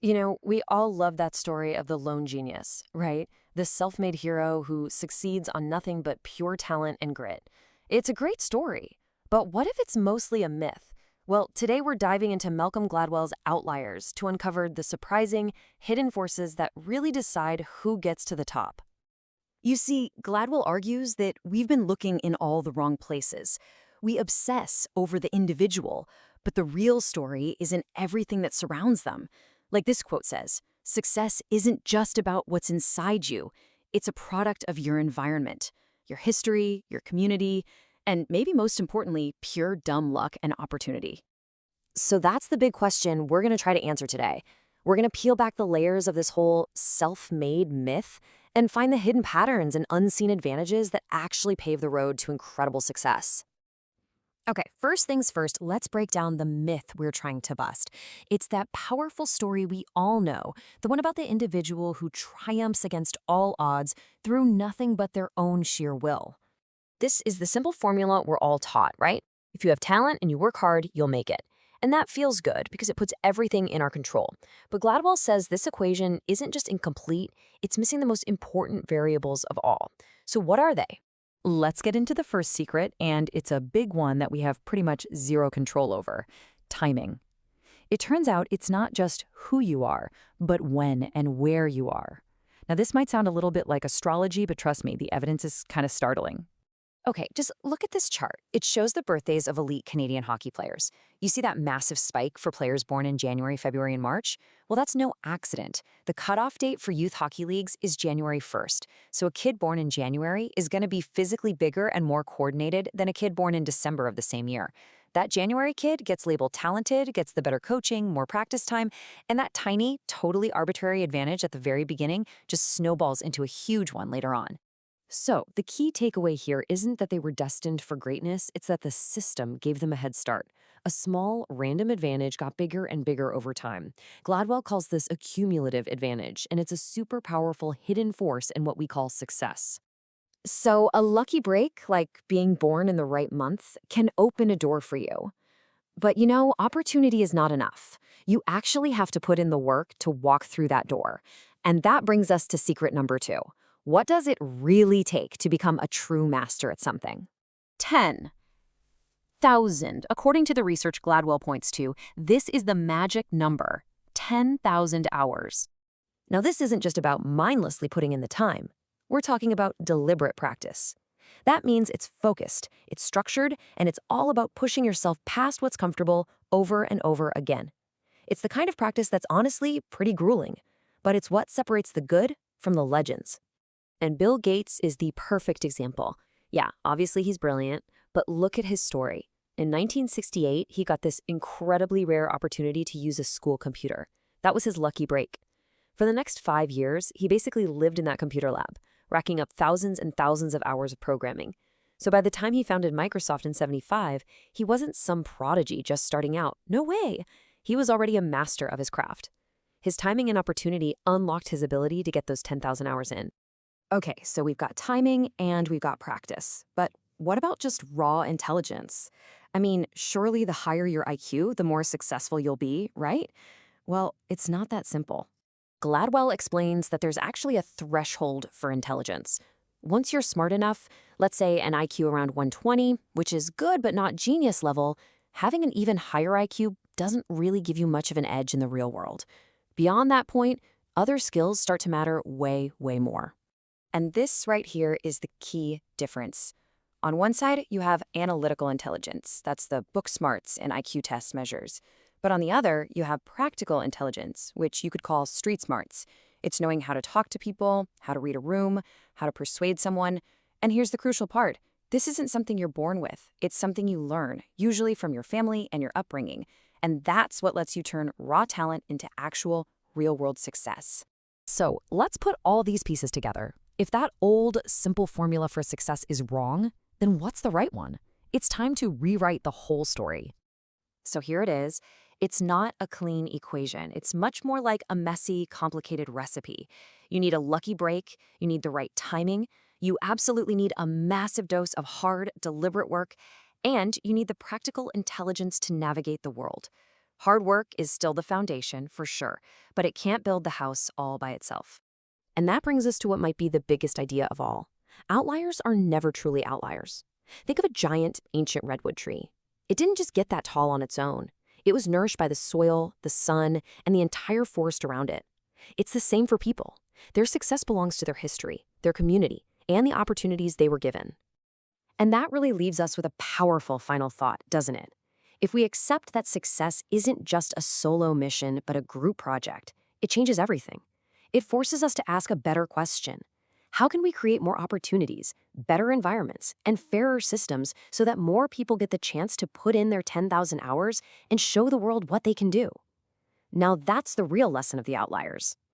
We all love that story of the lone genius, right? The self-made hero who succeeds on nothing but pure talent and grit. It's a great story. But what if it's mostly a myth? Well, today we're diving into Malcolm Gladwell's Outliers to uncover the surprising, hidden forces that really decide who gets to the top. You see, Gladwell argues that we've been looking in all the wrong places. We obsess over the individual, but the real story is in everything that surrounds them. Like this quote says, success isn't just about what's inside you, it's a product of your environment, your history, your community, and maybe most importantly, pure dumb luck and opportunity. So that's the big question we're going to try to answer today. We're going to peel back the layers of this whole self-made myth and find the hidden patterns and unseen advantages that actually pave the road to incredible success. Okay, first things first, let's break down the myth we're trying to bust. It's that powerful story we all know, the one about the individual who triumphs against all odds through nothing but their own sheer will. This is the simple formula we're all taught, right? If you have talent and you work hard, you'll make it. And that feels good because it puts everything in our control. But Gladwell says this equation isn't just incomplete, it's missing the most important variables of all. So what are they? Let's get into the first secret, and it's a big one that we have pretty much zero control over: timing. It turns out it's not just who you are, but when and where you are. Now, this might sound a little bit like astrology, but trust me, the evidence is kind of startling. Okay, just look at this chart. It shows the birthdays of elite Canadian hockey players. You see that massive spike for players born in January, February, and March? Well, that's no accident. The cutoff date for youth hockey leagues is January 1st. So a kid born in January is going to be physically bigger and more coordinated than a kid born in December of the same year. That January kid gets labeled talented, gets the better coaching, more practice time, and that tiny, totally arbitrary advantage at the very beginning just snowballs into a huge one later on. So, the key takeaway here isn't that they were destined for greatness, it's that the system gave them a head start. A small, random advantage got bigger and bigger over time. Gladwell calls this a cumulative advantage, and it's a super powerful hidden force in what we call success. So, a lucky break, like being born in the right month, can open a door for you. But opportunity is not enough. You actually have to put in the work to walk through that door. And that brings us to secret number two. What does it really take to become a true master at something? 10,000. According to the research Gladwell points to, this is the magic number: 10,000 hours. Now, this isn't just about mindlessly putting in the time. We're talking about deliberate practice. That means it's focused, it's structured, and it's all about pushing yourself past what's comfortable over and over again. It's the kind of practice that's honestly pretty grueling, but it's what separates the good from the legends. And Bill Gates is the perfect example. Yeah, obviously he's brilliant, but look at his story. In 1968, he got this incredibly rare opportunity to use a school computer. That was his lucky break. For the next 5 years, he basically lived in that computer lab, racking up thousands and thousands of hours of programming. So by the time he founded Microsoft in '75, he wasn't some prodigy just starting out. No way! He was already a master of his craft. His timing and opportunity unlocked his ability to get those 10,000 hours in. Okay, so we've got timing and we've got practice. But what about just raw intelligence? I mean, surely the higher your IQ, the more successful you'll be, right? Well, it's not that simple. Gladwell explains that there's actually a threshold for intelligence. Once you're smart enough, let's say an IQ around 120, which is good but not genius level, having an even higher IQ doesn't really give you much of an edge in the real world. Beyond that point, other skills start to matter way, way more. And this right here is the key difference. On one side, you have analytical intelligence. That's the book smarts and IQ test measures. But on the other, you have practical intelligence, which you could call street smarts. It's knowing how to talk to people, how to read a room, how to persuade someone. And here's the crucial part. This isn't something you're born with. It's something you learn, usually from your family and your upbringing. And that's what lets you turn raw talent into actual, real-world success. So let's put all these pieces together. If that old, simple formula for success is wrong, then what's the right one? It's time to rewrite the whole story. So here it is. It's not a clean equation. It's much more like a messy, complicated recipe. You need a lucky break. You need the right timing. You absolutely need a massive dose of hard, deliberate work. And you need the practical intelligence to navigate the world. Hard work is still the foundation, for sure, but it can't build the house all by itself. And that brings us to what might be the biggest idea of all. Outliers are never truly outliers. Think of a giant, ancient redwood tree. It didn't just get that tall on its own. It was nourished by the soil, the sun, and the entire forest around it. It's the same for people. Their success belongs to their history, their community, and the opportunities they were given. And that really leaves us with a powerful final thought, doesn't it? If we accept that success isn't just a solo mission, but a group project, it changes everything. It forces us to ask a better question. How can we create more opportunities, better environments, and fairer systems so that more people get the chance to put in their 10,000 hours and show the world what they can do? Now that's the real lesson of the outliers.